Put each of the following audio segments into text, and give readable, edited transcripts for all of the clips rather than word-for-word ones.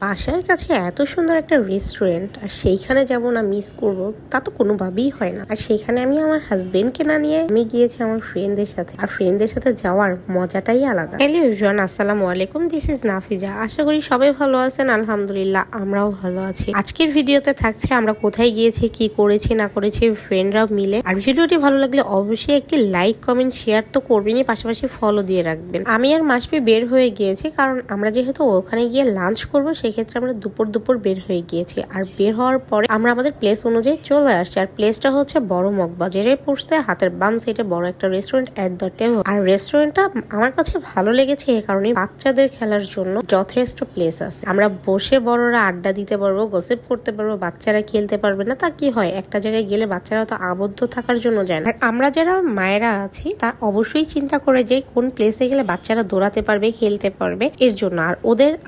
বাসার কাছে এত সুন্দর একটা রেস্টুরেন্ট আর সেইখানে যাব না মিস করব তা তো কোনোভাবেই হয় না। আর সেখানে আমি আমার হাজবেন্ডকে না নিয়ে আমি গিয়েছি আমার ফ্রেন্ডদের সাথে। আর ফ্রেন্ডদের সাথে যাওয়ার মজাটাই আলাদা। হ্যালো এভরিওয়ান, আসসালামু আলাইকুম, দিস ইজ নাফিজা। আশা করি সবাই ভালো আছেন। আলহামদুলিল্লাহ আমরাও ভালো আছি। আজকের ভিডিওতে থাকছে আমরা কোথায় গিয়েছি, কি করেছি না করেছি ফ্রেন্ডরাও মিলে। আর ভিডিওটি ভালো লাগলে অবশ্যই একটি লাইক কমেন্ট শেয়ার তো করবেনই, পাশাপাশি ফলো দিয়ে রাখবেন। আমি আর মাসপি বের হয়ে গিয়েছি কারণ আমরা যেহেতু ওখানে গিয়ে লাঞ্চ করবো, সেক্ষেত্রে আমরা দুপুর বের হয়ে গিয়েছি। আর বের হওয়ার পরে আমরা আমাদের প্লেস অনুযায়ী চলে আসছি। আর প্লেসটা হচ্ছে বড় মগবাজারে পড়ছে, হাতের বাম সাইডে বড় একটা রেস্টুরেন্ট এট দ্য টেবল। আর রেস্টুরেন্টটা আমার কাছে ভালো লেগেছে এই কারণে বাচ্চাদের খেলার জন্য যথেষ্ট প্লেস আছে। আমরা বসে বড়রা আড্ডা দিতে পারবো, গসিপ করতে পারবো, বাচ্চারা খেলতে পারবে না। তা কি হয়, একটা জায়গায় গেলে বাচ্চারা তো আবদ্ধ থাকার জন্য যায় না। আর আমরা যারা মায়েরা আছি তার অবশ্যই চিন্তা করে যে কোন প্লেসে গেলে বাচ্চারা দৌড়াতে পারবে, খেলতে পারবে এর জন্য। আর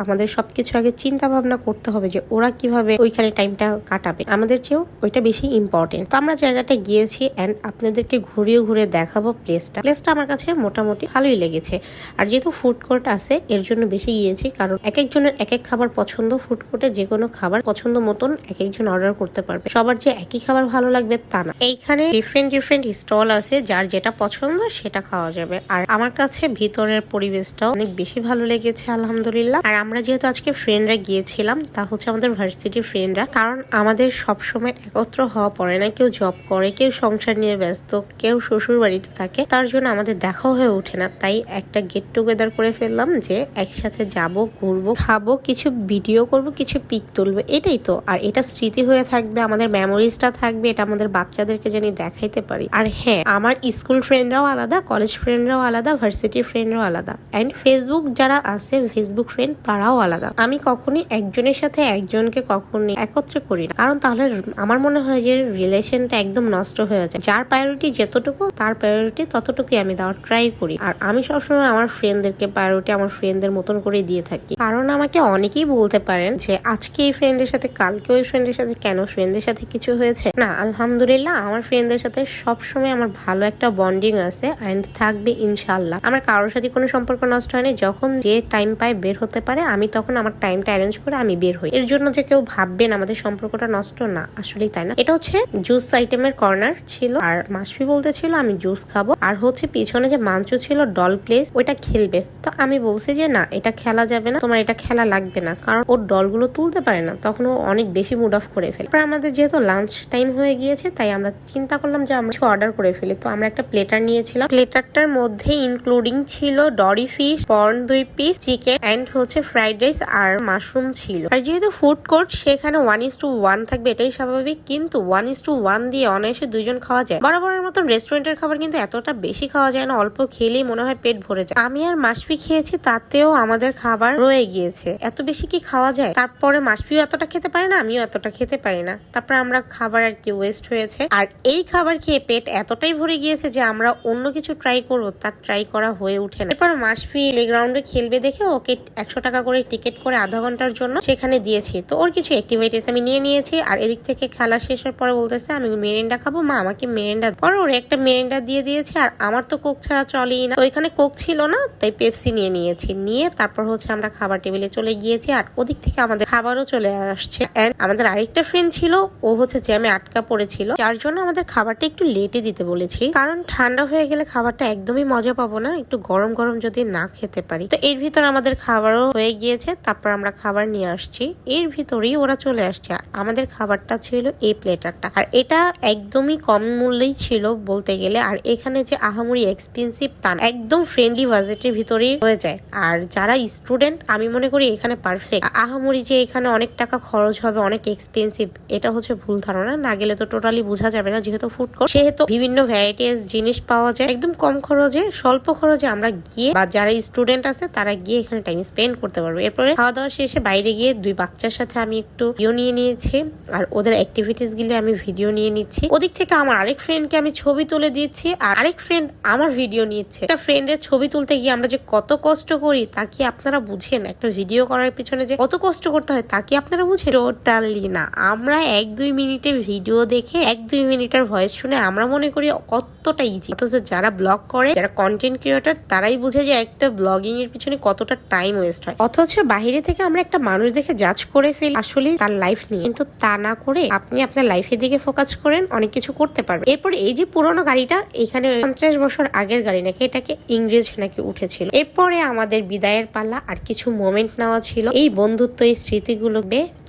আমাদের সবকিছু আগে চিন্তা ভাবনা করতে হবে যে ওরা কিভাবে ওইখানে টাইমটা কাটাবে, আমাদের চেয়েও ওইটা বেশি ইম্পর্টেন্ট। তো আমরা জায়গাটা গিয়েছি এন্ড আপনাদেরকে ঘুরে দেখাবো প্লেসটা আমার কাছে মোটামুটি ভালোই লেগেছে। আর যেহেতু ফুড কোর্ট আছে এর জন্য বেশি গিয়েছি, কারণ এক একজনের এক এক খাবার পছন্দ। ফুড কোর্টে যে কোনো খাবার পছন্দ মতন এক একজন অর্ডার করতে পারবে, সবার যে একই খাবার ভালো লাগবে তা না। এইখানে ডিফারেন্ট স্টল আছে, যার যেটা পছন্দ সেটা খাওয়া যাবে। আর আমার কাছে ভিতরের পরিবেশটাও অনেক বেশি ভালো লেগেছে আলহামদুলিল্লাহ। আর আমরা যেহেতু আজকে ফ্রেন্ডরা গিয়েছিলাম, তা হচ্ছে আমাদের ভার্সিটির ফ্রেন্ডরা, কারণ আমাদের সবসময় একত্র হওয়া পড়ে না। কেউ জব করে, কেউ সংসার নিয়ে ব্যস্ত, কেউ শ্বশুর বাড়িতে থাকে, তার জন্য আমাদের দেখা হয়ে ওঠে না। তাই একটা গেট টুগেদার করে ফেললাম যে একসাথে যাব, ঘুরবো, খাবো, কিছু ভিডিও করব, কিছু পিক তুলবো, এটাই তো। আর এটা স্মৃতি হয়ে থাকবে, আমাদের মেমোরিজটা থাকবে, এটা আমাদের বাচ্চাদেরকে জানি দেখাইতে পারি। আর হ্যাঁ, আমার স্কুল ফ্রেন্ডরাও আলাদা, কলেজ ফ্রেন্ডরাও আলাদা, ভার্সিটির ফ্রেন্ডরাও আলাদা, এন্ড ফেসবুক যারা আছে ফেসবুক ফ্রেন্ড তারাও আলাদা। আমি কখনই একজনের সাথে একজনকে কখনই একত্র করি না, কারণ তাহলে আমার মনে হয় যে রিলেশনটা একদম নষ্ট হয়ে যায়। যার প্রায়োরিটি যতটুকু, তার প্রায়োরিটি ততটুকুই আমি দেওয়ার ট্রাই করি। আর আমি সবসময় আমার ফ্রেন্ডদেরকে প্রায়োরিটি আমার ফ্রেন্ডদের মতন করে দিয়ে থাকি। কারণ আমাকে অনেকেই বলতে পারেন যে আজকে এই ফ্রেন্ডের সাথে, কালকে ওই ফ্রেন্ডের সাথে, কেন ফ্রেন্ডের সাথে কিছু হয়েছে না। আলহামদুলিল্লাহ আমার ফ্রেন্ডদের সাথে সবসময় আমার ভালো একটা বন্ডিং আছে এন্ড থাকবে ইনশাল্লাহ। আমার কারোর সাথে কোনো সম্পর্ক নষ্ট হয়নি। যখন যে টাইম পায় বের হতে পারে, আমি তখন আমার টাইমটা অ্যারেঞ্জ করে আমি বের হই। এর জন্য যে কেউ ভাববেন আমাদের সম্পর্কটা নষ্ট, না, আসলেই তাই না। এটা হচ্ছে জুস আইটেমের কর্নার ছিল, আর মাসফি বলতেছিল আমি জুস খাবো। আর হচ্ছে পিছনে যে মাঞ্চু ছিল ডল প্লেস, ওইটা খেলবে। তো আমি বলছি যে না, এটা খেলা যাবে না, তোমার এটা খেলা লাগবে না, কারণ ওর ডলগুলো তুলতে পারে না। তখন ও অনেক বেশি মুড অফ করে ফেলে। আমাদের যেহেতু লাঞ্চ টাইম হয়ে গিয়েছে, তাই আমরা চিন্তা করলাম যে আমরা কিছু অর্ডার করে ফেলি। তো আমরা একটা প্লেটার নিয়েছিলাম। প্লেটারটার মধ্যে ইনক্লুডিং ছিল dory fish, prawn 2 piece, chicken and হচ্ছে ফ্রাইড রাইস আর মাশরুম ছিল। আর যেহেতু ফুড কোর্ট, সেখানে 1:1 থাকবে, এটাই স্বাভাবিক। কিন্তু 1:1 দিয়ে অনায়াসে 2 জন খাওয়া যায়। বরাবরের মতন রেস্টুরেন্টের খাবার কিন্তু এতটা বেশি খাওয়া যায় না, অল্প খেলেই মনে হয় পেট ভরে যায়। আমি আর মাসফি খেয়েছি, তাতেও আমাদের খাবার রয়ে গিয়েছে। এত বেশি কি খাওয়া যায়? তারপরে মাসফিও এতটা খেতে পারে না, আমিও এতটা খেতে পারি না। তারপর আমরা খাবার আর কি ওয়েস্ট হয়েছে। আর এই খাবার খেয়ে পেট এতটাই ভরে গিয়েছে যে আমরা অন্য কিছু ট্রাই করবো, তার ট্রাই করা হয়ে ওঠে না। এরপর মাসফি প্লেগ্রাউন্ডে খেলবে দেখে ওকে 100 টাকা করে টিকিট করে আধা ঘন্টার জন্য সেখানে দিয়েছি। তো ওর কিছু অ্যাক্টিভিটিস আমি নিয়ে নিয়েছি। আর এদিক থেকে খেলা শেষের পরে বলতেছে আমি মেরেন্ডা খাবো, মা আমাকে মেরেন্ডা। পরে ওর একটা মেরেন্ডা দিয়ে দিয়েছে। আর আমার তো কোক ছাড়া চলেই না, তো এখানে কোক ছিল না, তাই পেপসি নিয়ে নিয়েছি। নিয়ে তারপর হচ্ছে আমরা খাবার টেবিলে চলে গিয়েছি। আর ওদিক থেকে আমাদের খাবারও চলে আসছে। এন্ড আমাদের আরেকটা ফ্রেন্ড ছিল, ও হচ্ছে জ্যামে আটকা পড়েছিল, যার জন্য আমাদের খাবারটা একটু লেটে দিতে বলেছি, কারণ ঠান্ডা হয়ে গেলে খাবারটা একদমই মজা পাবো না, একটু গরম গরম যদি না খেতে পারি। তো এর ভিতর আমাদের খাবারও হয়ে গিয়েছে। তারপর আমরা খাবার নিয়ে আসছি, এর ভিতরেই ওরা চলে আসছে। আমাদের খাবারটা ছিল এই প্লেটারটা, আর এটা একদমই কম মূল্যেই ছিল বলতে গেলে। আর এখানে যে আহামরি এক্সপেন্সিভ তা না, একদম ফ্রেন্ডলি বাজেটের ভিতরেই হয়ে যায়। আর যারা স্টুডেন্ট, আমি মনে করি এখানে পারফেক্ট। আহামরি যে এখানে অনেক টাকা খরচ হবে, অনেক এক্সপেন্সিভ, এটা হচ্ছে ভুল ধারণা। না গেলে তো টোটালি বোঝা যাবে না। যেহেতু ফুড কোর্ট, সেহেতু বিভিন্ন ভ্যারাইটিস জিনিস পাওয়া যায় একদম কম খরচে, স্বল্প খরচে। আমরা গিয়ে বা যারা স্টুডেন্ট আছে তারা গিয়ে এখানে টাইম স্পেন্ড করতে পারবে। এরপরে খাওয়া দাওয়া শেষে বাইরে গিয়ে 2 বাচ্চার সাথে আমি একটু ভিডিও নিয়ে নিয়েছি, আর ওদের অ্যাক্টিভিটিস গুলো আমি ভিডিও নিয়ে নিচ্ছি। ওদিক থেকে আমার আরেক ফ্রেন্ডকে আমি ছবি তুলে দিচ্ছি, আর আরেক ফ্রেন্ড আমার ভিডিও নিচ্ছে। একটা ফ্রেন্ডের ছবি তুলতে গিয়ে আমরা যে কত কষ্ট করি তা কি আপনারা বুঝেন? একটা ভিডিও করার পিছনে যে কত কষ্ট করতে হয় তা কি আপনারা বুঝেন? টোটালি না। আমরা 1-2 মিনিটের ভিডিও দেখে 1-2 মিনিটের ভয়েস শুনে আমরা মনে করি কতটা ইজি। অথচ যারা ব্লগ করে, যারা কন্টেন্ট ক্রিয়েটর, তারাই বুঝে যে একটা ব্লগিং এর পিছনে কতটা টাইম ওয়েস্ট হয়। অথচ বাইরে থেকে আমরা আমরা একটা মানুষ দেখে জাজ করে ফেলি আসলে তার লাইফ নিয়ে, কিন্তু তা না করে আপনি আপনার লাইফের দিকে ফোকাস করেন, অনেক কিছু করতে পারবেন। এরপর এই যে পুরোনো গাড়িটা, এখানে 50 বছর আগের গাড়ি নাকি, এটাকে ইংরেজ নাকি উঠেছিল। এরপরে আমাদের বিদায়ের পালা আর কিছু মোমেন্ট নেওয়া ছিল। এই বন্ধুত্ব, এই স্মৃতিগুলো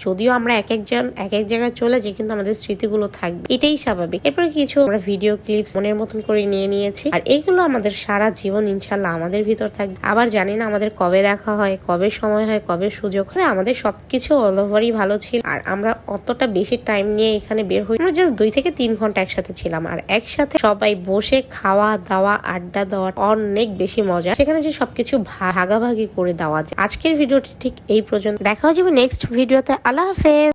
যদিও আমরা এক একজন এক এক জায়গায় চলে যাই, কিন্তু আমাদের স্মৃতিগুলো থাকবে, এটাই স্বাভাবিক। এরপরে কিছু আমরা ভিডিও ক্লিপস মনের মতন করে নিয়ে নিয়েছি, আর এগুলো আমাদের সারা জীবন ইনশাল্লাহ আমাদের ভিতর থাকবে। আবার জানি না আমাদের কবে দেখা হয়, কবে সময় হয়, কবে সুযোগ হয়। আমাদের সবকিছু অল ওভারই ভালো ছিল, আর আমরা অতটা বেশি টাইম নিয়ে এখানে বের হই, আমরা জাস্ট 2 থেকে 3 ঘন্টা একসাথে ছিলাম, আর একসাথে সবাই বসে খাওয়া দাওয়া, আড্ডা দেওয়া, অনেক বেশি মজা। সেখানে যে সবকিছু ভাগাভাগি করে দেওয়া যায়। আজকের ভিডিওটি ঠিক এই পর্যন্ত, দেখা হয়ে যাবে নেক্সট ভিডিওতে। আল্লাহ হাফেজ।